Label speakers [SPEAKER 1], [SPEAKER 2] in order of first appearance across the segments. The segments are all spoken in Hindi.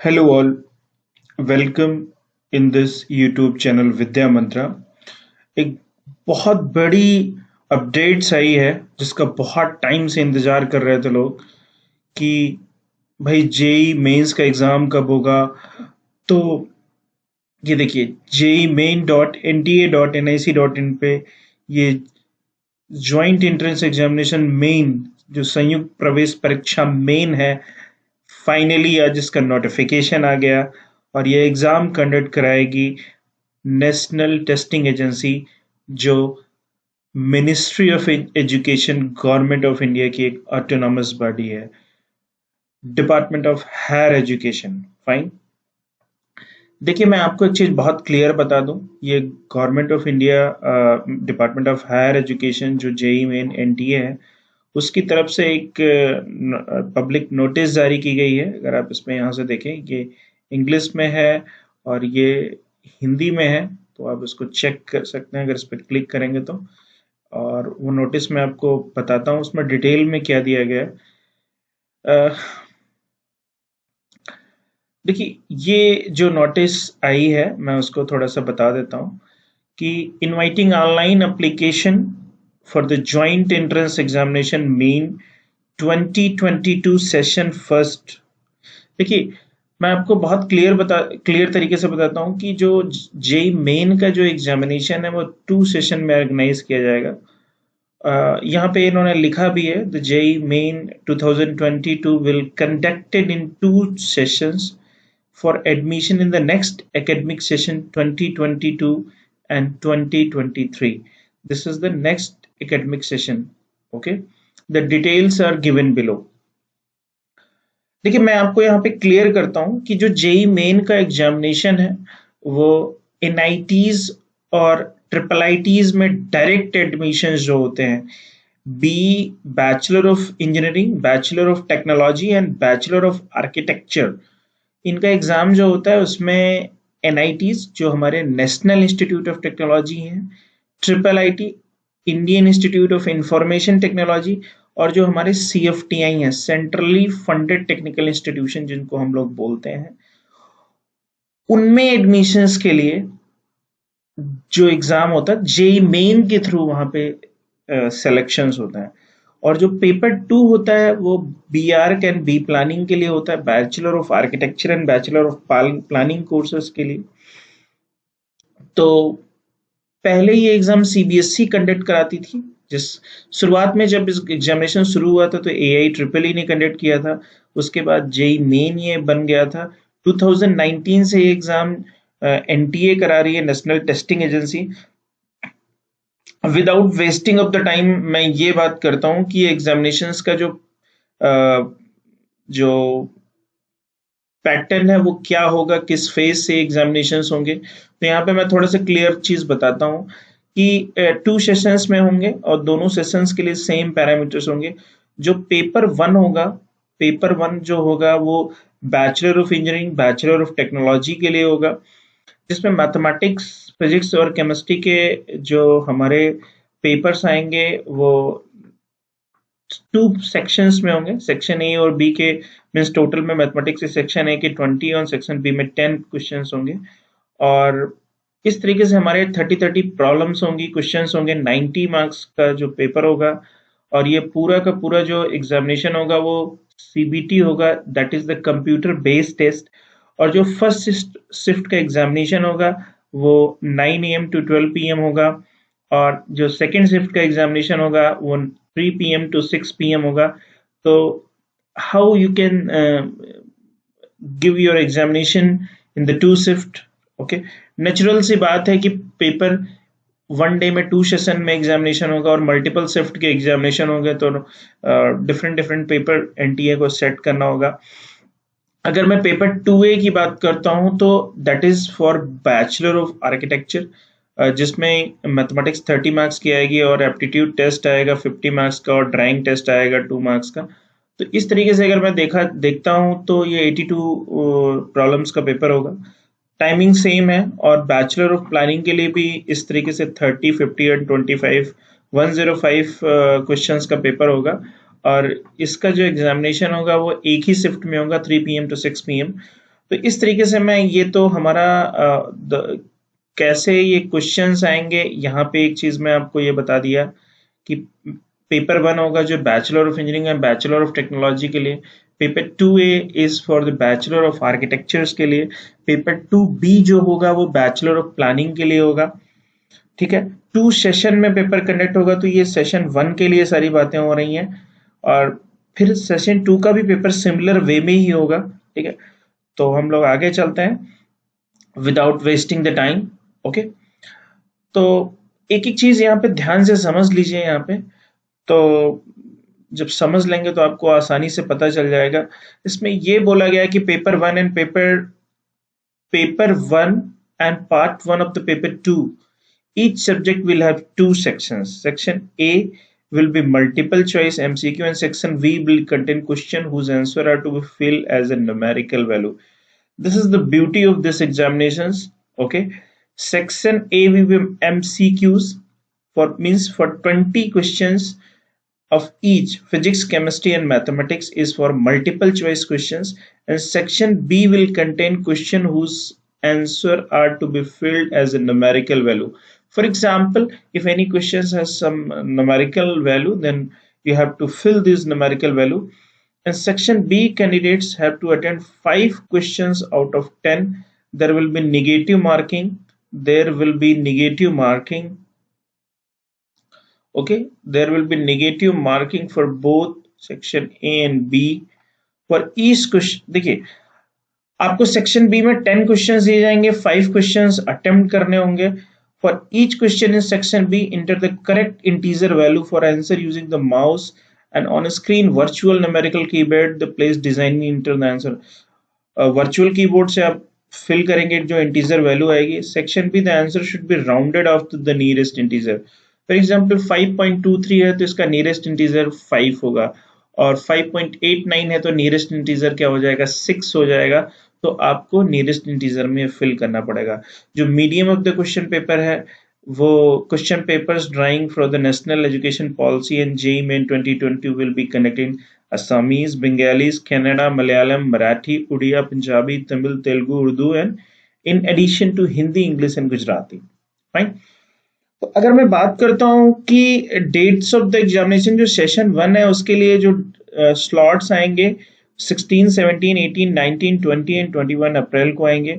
[SPEAKER 1] Hello all, welcome in this YouTube channel विद्या मंत्रा। एक बहुत बड़ी अपडेट्स आई है जिसका बहुत टाइम से इंतजार कर रहे थे लोग कि भाई जेई मेंस का एग्जाम कब होगा। तो ये देखिए jemain.nta.nic.in पे ये ज्वाइंट एंट्रेंस एग्जामिनेशन मेन जो संयुक्त प्रवेश परीक्षा मेन है, फाइनली आज इसका नोटिफिकेशन आ गया और ये एग्जाम कंडक्ट कराएगी नेशनल टेस्टिंग एजेंसी, जो Ministry of Education Government of India की एक ऑटोनॉमस बॉडी है, Department of Higher Education. Fine, देखिए मैं आपको एक चीज बहुत क्लियर बता दूं, ये Government of India Department of Higher Education जो जेई मेन एनटीए है उसकी तरफ से एक पब्लिक नोटिस जारी की गई है। अगर आप इसमें यहाँ से देखें, ये इंग्लिश में है और ये हिंदी में है, तो आप इसको चेक कर सकते हैं अगर इस पर क्लिक करेंगे तो। और वो नोटिस मैं आपको बताता हूँ उसमें डिटेल में क्या दिया गया है। देखिए ये जो नोटिस आई है मैं उसको थोड़ा सा बता देता हूँ कि inviting online application for the joint entrance examination main 2022 session first. देखिए मैं आपको बहुत क्लियर तरीके से बताता हूँ कि जो जेई मेन का जो एग्जामिनेशन है वो 2 सेशन में ऑर्गेनाइज किया जाएगा। यहाँ पे इन्होंने लिखा भी है, the JEE Main 2022 will conducted in 2 sessions for admission in the next academic session 2022 and 2023. This is the next academic session. Okay, the details are given below. देखिए मैं आपको यहाँ पे क्लियर करता हूँ कि जो जेई मेन का एग्जामिनेशन है वो एनआईटीज और ट्रिपल आईटीज में डायरेक्ट एडमिशन जो होते हैं, B bachelor of engineering, bachelor of technology and bachelor of architecture, इनका एग्जाम जो होता है उसमें एनआईटीज जो हमारे नेशनल इंस्टीट्यूट ऑफ टेक्नोलॉजी हैं, triple IT Indian Institute of Information Technology, और जो हमारे सीएफटीआई हैं, सेंट्रली फंडेड टेक्निकल इंस्टीट्यूशन जिनको हम लोग बोलते हैं, उनमें एडमिशंस के लिए जो एग्जाम होता है जेई मेन के थ्रू वहां पे सिलेक्शंस होता है। और जो पेपर 2 होता है वो B Arch and B planning के लिए होता है, bachelor of architecture and bachelor of planning courses के लिए। तो पहले ये एग्जाम सीबीएसई कंडक्ट कराती थी, जिस शुरुआत में जब इस एग्जामिनेशन शुरू हुआ था तो एआई ट्रिपल ई ने कंडक्ट किया था, उसके बाद जेई मेन ये बन गया था। 2019 से ये एग्जाम एनटीए करा रही है, national Testing agency. Without wasting of the time मैं ये बात करता हूं कि एग्जामिनेशंस का जो पैटर्न है वो क्या होगा, किस फेज से एग्जामिनेशंस होंगे। तो यहाँ पे मैं थोड़ा सा क्लियर चीज बताता हूँ कि 2 सेशंस में होंगे और दोनों सेशंस के लिए सेम पैरामीटर्स होंगे। जो पेपर 1 होगा, पेपर 1 जो होगा वो bachelor of engineering, bachelor of technology के लिए होगा, जिसमें मैथमेटिक्स, फिजिक्स और केमिस्ट्री के जो हमारे पेपर्स आएंगे वो 2 सेक्शंस में होंगे। सेक्शन ए और बी के मीन्स टोटल में मैथमेटिक्स से सेक्शन ए के 20 और सेक्शन बी में 10 क्वेश्चंस होंगे। और इस तरीके से हमारे 30 प्रॉब्लम्स होंगी, क्वेश्चंस होंगे, 90 मार्क्स का जो पेपर होगा। और ये पूरा का पूरा जो एग्जामिनेशन होगा वो सीबीटी होगा, that is the computer based test. और जो फर्स्ट शिफ्ट का एग्जामिनेशन होगा वो 9 AM to 12 PM होगा, और जो सेकेंड शिफ्ट का एग्जामिनेशन होगा वो 3 PM to 6 PM होगा। तो how you can give your examination in the 2 shift. Okay, natural सी बात है कि पेपर 1 डे में 2 सेशन में एग्जामिनेशन होगा और मल्टीपल शिफ्ट के एग्जामिनेशन होंगे, तो डिफरेंट पेपर एनटीए को सेट करना होगा। अगर मैं पेपर 2A की बात करता हूं तो that is for bachelor of architecture, जिसमें मैथमेटिक्स 30 मार्क्स की आएगी और एप्टीट्यूड टेस्ट आएगा 50 मार्क्स का और ड्राइंग टेस्ट आएगा 2 मार्क्स का। तो इस तरीके से अगर मैं देखता हूं तो ये 82 प्रॉब्लम्स का पेपर होगा। टाइमिंग सेम है, और बैचलर ऑफ प्लानिंग के लिए भी इस तरीके से 30, 50 और 25 105 क्वेश्चंस का पेपर होगा। और इसका जो एग्जामिनेशन होगा वो एक ही शिफ्ट में होगा, 3 PM to 6 PM। तो इस तरीके से मैं ये तो हमारा कैसे ये क्वेश्चंस आएंगे, यहाँ पे एक चीज मैं आपको ये बता दिया कि पेपर 1 होगा जो bachelor of engineering and bachelor of technology के लिए, paper 2A is for the bachelor of architectures के लिए, पेपर 2B जो होगा वो बैचलर ऑफ प्लानिंग के लिए होगा। ठीक है, 2 सेशन में पेपर कंडक्ट होगा, तो ये सेशन 1 के लिए सारी बातें हो रही हैं, और फिर सेशन 2 का भी पेपर सिमिलर वे में ही होगा। ठीक है, तो हम लोग आगे चलते हैं without wasting the time. Okay, तो एक एक चीज यहाँ पे ध्यान से समझ लीजिए। यहाँ पे तो जब समझ लेंगे तो आपको आसानी से पता चल जाएगा। इसमें ये बोला गया है कि paper 1 and part 1 of the paper 2, each subject will have 2 sections. Section A will be multiple choice MCQ and section B will contain question whose answer are to be filled as a numerical value. This is the beauty of this examinations. Okay, section A will be MCQs for 20 questions of each. Physics, chemistry and mathematics is for multiple choice questions, and section B will contain question whose answer are to be filled as a numerical value. For example, if any questions has some numerical value, then you have to fill this numerical value. And section B candidates have to attend 5 questions out of 10. There will be negative marking. Okay, there will be negative marking for both section A and B. For each question, देखिए आपको सेक्शन बी में 10 क्वेश्चंस दिए जाएंगे, 5 क्वेश्चंस अटेम्प्ट करने होंगे। For each question in section B, enter the correct integer value for answer using the mouse and on a screen virtual numerical keyboard the place designing enter the answer. Virtual keyboard से आप फिल करेंगे जो इंटीजर वैल्यू आएगी। Section B the answer should be rounded off to the nearest integer. For example 5.23 है तो इसका नियरेस्ट इंटीजर 5 होगा, और 5.89 है तो नियरेस्ट इंटीजर क्या हो जाएगा, 6 हो जाएगा। तो आपको नियरेस्ट इंटीजर में फिल करना पड़ेगा। जो medium of the question paper है वो question papers drawing for the national education policy and JEE main 2020 will be connecting Assamese, Bengalis, Kannada, Malayalam, Marathi, Odia, Punjabi, Tamil, Telugu, Urdu, and in addition to Hindi, English and Gujarati. Fine. तो अगर मैं बात करता हूँ कि डेट्स ऑफ द एग्जामिनेशन, जो सेशन 1 है उसके लिए जो स्लॉट्स आएंगे 16, 17, 18, 19, 20 एंड 21 अप्रैल को आएंगे,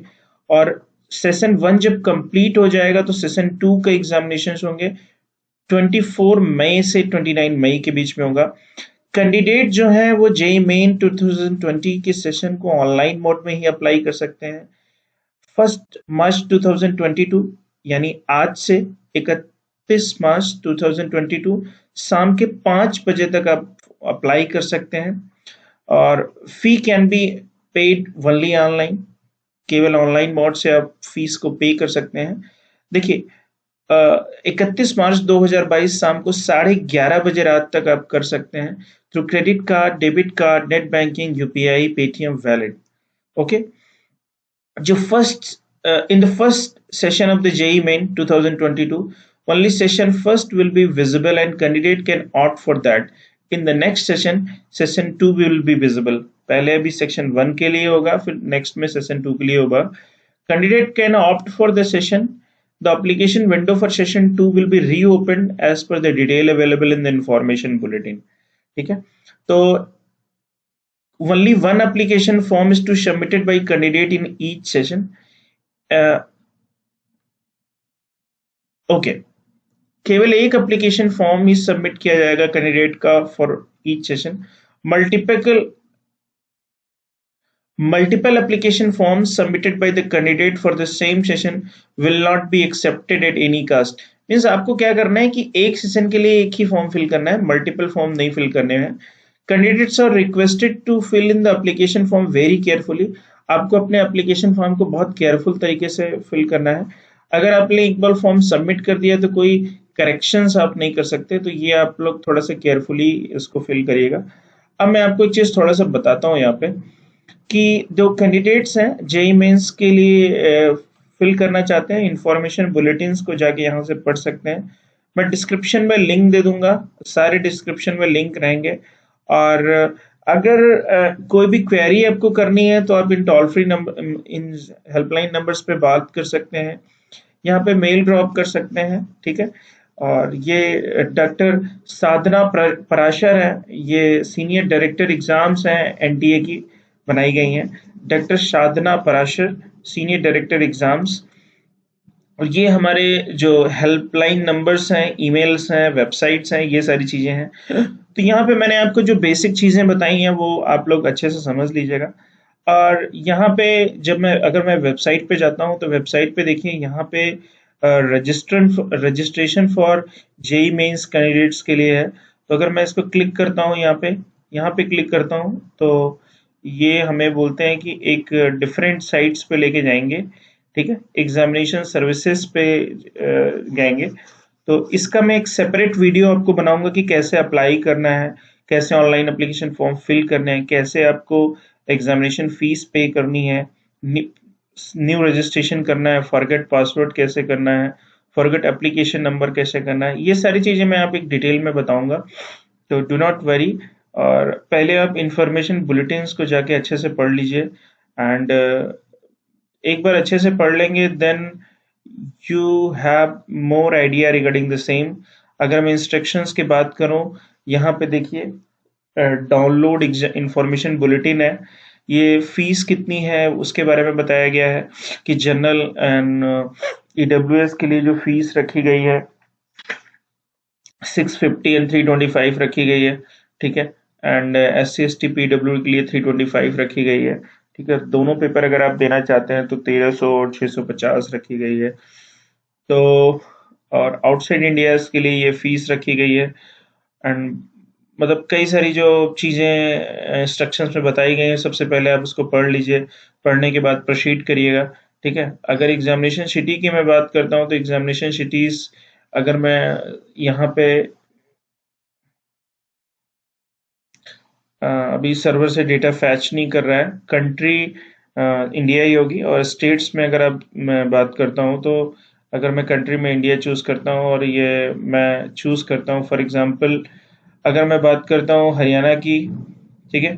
[SPEAKER 1] और सेशन 1 जब कंप्लीट हो जाएगा तो सेशन 2 का एग्जामिनेशन होंगे 24 मई से 29 मई के बीच में होगा। कैंडिडेट जो है वो जेईई मेन 2020 के सेशन को ऑनलाइन मोड में ही अप्लाई कर सकते हैं। 1 मार्च 2022 यानी आज से 31 मार्च 2022 शाम के 5 बजे तक आप अप्लाई कर सकते हैं, और fee can be paid only online. केवल ऑनलाइन मोड से आप फीस को पे कर सकते हैं। देखिए 31 मार्च 2022 शाम को 11:30 बजे रात तक आप कर सकते हैं through credit card, debit card, net banking, UPI, Paytm wallet. Okay, जो in the first session of the JEE Main 2022, only session first will be visible and candidate can opt for that. In the next session 2 will be visible. पहले अभी section 1 के लिए होगा, फिर next में session 2 के लिए होगा। Candidate can opt for the session. The application window for session 2 will be reopened as per the detail available in the information bulletin. ठीक है, तो only one application form is to submitted by candidate in each session. Okay, केवल एक एप्लीकेशन फॉर्म ही सबमिट किया जाएगा कैंडिडेट का for each session. Multiple application forms submitted by the candidate for the same session will not be accepted at any cost. Means आपको क्या करना है कि एक सेशन के लिए एक ही फॉर्म फिल करना है, मल्टीपल फॉर्म नहीं फिल करने हैं। Candidates are requested to fill in the application form very carefully. आपको अपने एप्लीकेशन फॉर्म को बहुत केयरफुल तरीके से फिल करना है। अगर आपने एक बार फॉर्म सबमिट कर दिया तो कोई करेक्शंस आप नहीं कर सकते, तो ये आप लोग थोड़ा सा केयरफुली इसको फिल करिएगा। अब मैं आपको एक चीज थोड़ा सा बताता हूँ यहाँ पे कि जो कैंडिडेट्स हैं जेईई मेंस के लिए फिल करना चाहते हैं, इंफॉर्मेशन बुलेटिन्स को जाके यहाँ से पढ़ सकते हैं। मैं डिस्क्रिप्शन में लिंक दे दूंगा, सारे डिस्क्रिप्शन में लिंक रहेंगे, और अगर कोई भी क्वेरी आपको करनी है तो आप इन टोल फ्री नंबर, इन हेल्पलाइन नंबर्स पे बात कर सकते हैं, यहाँ पे मेल ड्रॉप कर सकते हैं, ठीक है। और ये डॉक्टर साधना पराशर है, ये सीनियर डायरेक्टर एग्जाम्स हैं एनटीए की, बनाई गई हैं। डॉक्टर साधना पराशर, सीनियर डायरेक्टर एग्जाम्स। और ये हमारे जो हेल्पलाइन नंबर्स हैं, ईमेल्स हैं, वेबसाइट्स हैं, ये सारी चीजें हैं। तो यहाँ पे मैंने आपको जो बेसिक चीजें बताई हैं वो आप लोग अच्छे से समझ लीजिएगा। और यहाँ पे जब अगर मैं वेबसाइट पे जाता हूँ तो वेबसाइट पे देखिए, यहाँ पे registration for JEE Mains candidates के लिए है। तो अगर मैं इसको क्लिक करता हूँ, यहाँ पे क्लिक करता हूँ, तो ये हमें बोलते हैं कि एक डिफरेंट साइट्स पे लेके जाएंगे, ठीक है, एग्जामिनेशन सर्विसेज पे जाएंगे। तो इसका मैं एक सेपरेट वीडियो आपको बनाऊंगा कि कैसे अप्लाई करना है, कैसे ऑनलाइन एप्लीकेशन फॉर्म फिल करने हैं, कैसे आपको एग्जामिनेशन फीस पे करनी है, न्यू रजिस्ट्रेशन करना है, फॉरगेट पासवर्ड कैसे करना है, फॉरगेट एप्लीकेशन नंबर कैसे करना है, ये सारी चीजें मैं आप एक डिटेल में बताऊंगा। तो डू नॉट वरी। और पहले आप इंफॉर्मेशन बुलेटिन्स को जाके अच्छे से पढ़ लीजिए, एंड एक बार अच्छे से पढ़ लेंगे then you have more idea regarding the same. अगर मैं इंस्ट्रक्शंस की बात करूं, यहाँ पे देखिए डाउनलोड इंफॉर्मेशन बुलेटिन है, ये फीस कितनी है उसके बारे में बताया गया है कि जनरल एंड ईडब्ल्यूएस के लिए जो फीस रखी गई है 650 एंड 325 रखी गई है, ठीक है। एंड SC ST PW के लिए 325 रखी गई है, ठीक है। दोनों पेपर अगर आप देना चाहते हैं तो 1300 और 650 रखी गई है। तो और आउटसाइड इंडिया के लिए ये फीस रखी गई है। एंड मतलब कई सारी जो चीज़ें इंस्ट्रक्शंस में बताई गई हैं, सबसे पहले आप उसको पढ़ लीजिए, पढ़ने के बाद प्रोसीड करिएगा, ठीक है। अगर एग्जामिनेशन सिटी की मैं बात करता हूँ तो एग्जामिनेशन सिटीज, अगर मैं यहाँ पे अभी सर्वर से डेटा फैच नहीं कर रहा है, कंट्री इंडिया ही होगी, और स्टेट्स में अगर आप मैं बात करता हूँ तो अगर मैं कंट्री में इंडिया चूज करता हूँ और ये मैं चूज करता हूँ, फॉर एग्जांपल अगर मैं बात करता हूँ हरियाणा की, ठीक है।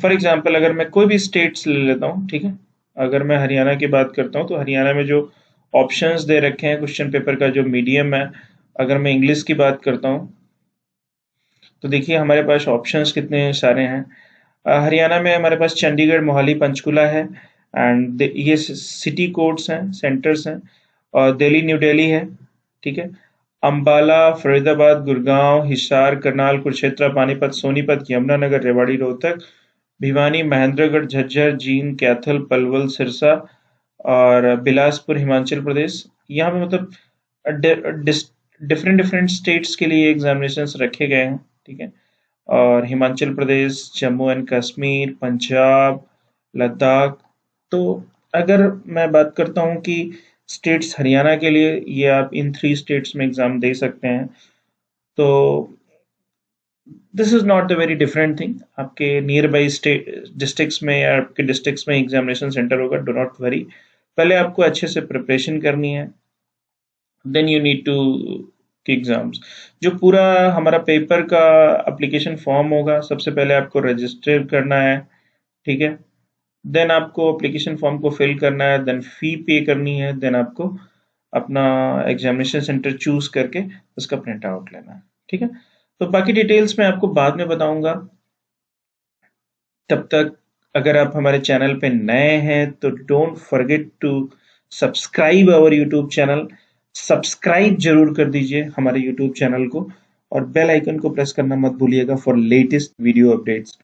[SPEAKER 1] फॉर एग्जांपल अगर मैं कोई भी स्टेट्स ले लेता हूँ, ठीक है, अगर मैं हरियाणा की बात करता हूँ तो हरियाणा में जो ऑप्शंस दे रखे हैं क्वेश्चन पेपर का जो मीडियम है, अगर मैं इंग्लिश की बात करता हूँ तो देखिए हमारे पास ऑप्शंस कितने सारे हैं। हरियाणा में हमारे पास चंडीगढ़, मोहाली, पंचकुला है, एंड ये सिटी कोड्स हैं, सेंटर्स हैं। और दिल्ली, न्यू दिल्ली है, ठीक है। अंबाला, फरीदाबाद, गुड़गांव, हिसार, करनाल, कुरुक्षेत्र, पानीपत, सोनीपत, यमुनानगर, रेवाड़ी, रोहतक, भिवानी, महेंद्रगढ़, झज्जर, जींद, कैथल, पलवल, सिरसा और बिलासपुर, हिमाचल प्रदेश। यहाँ पे मतलब डिफरेंट डिफरेंट स्टेट्स के लिए एग्जामिनेशंस रखे गए हैं, ठीक है। और हिमाचल प्रदेश, जम्मू एंड कश्मीर, पंजाब, लद्दाख। तो अगर मैं बात करता हूँ कि स्टेट्स हरियाणा के लिए, ये आप इन 3 स्टेट्स में एग्जाम दे सकते हैं। तो this is not a very different thing, आपके नियर बाई स्टेट डिस्ट्रिक्ट्स में या आपके डिस्ट्रिक्ट्स में एग्जामिनेशन सेंटर होगा, डो नॉट वरी। पहले आपको अच्छे से प्रिपरेशन करनी है, देन यू नीड टू की एग्जाम्स। जो पूरा हमारा पेपर का एप्लीकेशन फॉर्म होगा, सबसे पहले आपको रजिस्टर करना है, ठीक है। देन आपको एप्लीकेशन फॉर्म को फिल करना है, देन फी पे करनी है, देन आपको अपना एग्जामिनेशन सेंटर चूज करके उसका प्रिंट आउट लेना है, ठीक है। तो बाकी डिटेल्स मैं आपको बाद में बताऊंगा। तब तक अगर आप हमारे चैनल पे नए हैं तो don't forget to subscribe our YouTube channel. Subscribe जरूर कर दीजिए हमारे यूट्यूब चैनल को, और बेल आइकन को प्रेस करना मत भूलिएगा फॉर लेटेस्ट वीडियो अपडेट्स,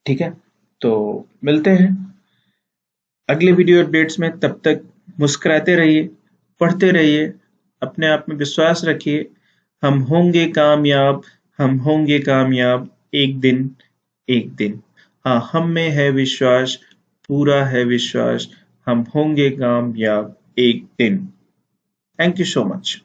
[SPEAKER 1] ठीक है। तो मिलते हैं अगले वीडियो अपडेट्स में, तब तक मुस्कुराते रहिए, पढ़ते रहिए, अपने आप में विश्वास रखिए। हम होंगे कामयाब, हम होंगे कामयाब, एक दिन, एक दिन। हाँ, हम में है विश्वास, पूरा है विश्वास, हम होंगे कामयाब एक दिन। Thank you so much.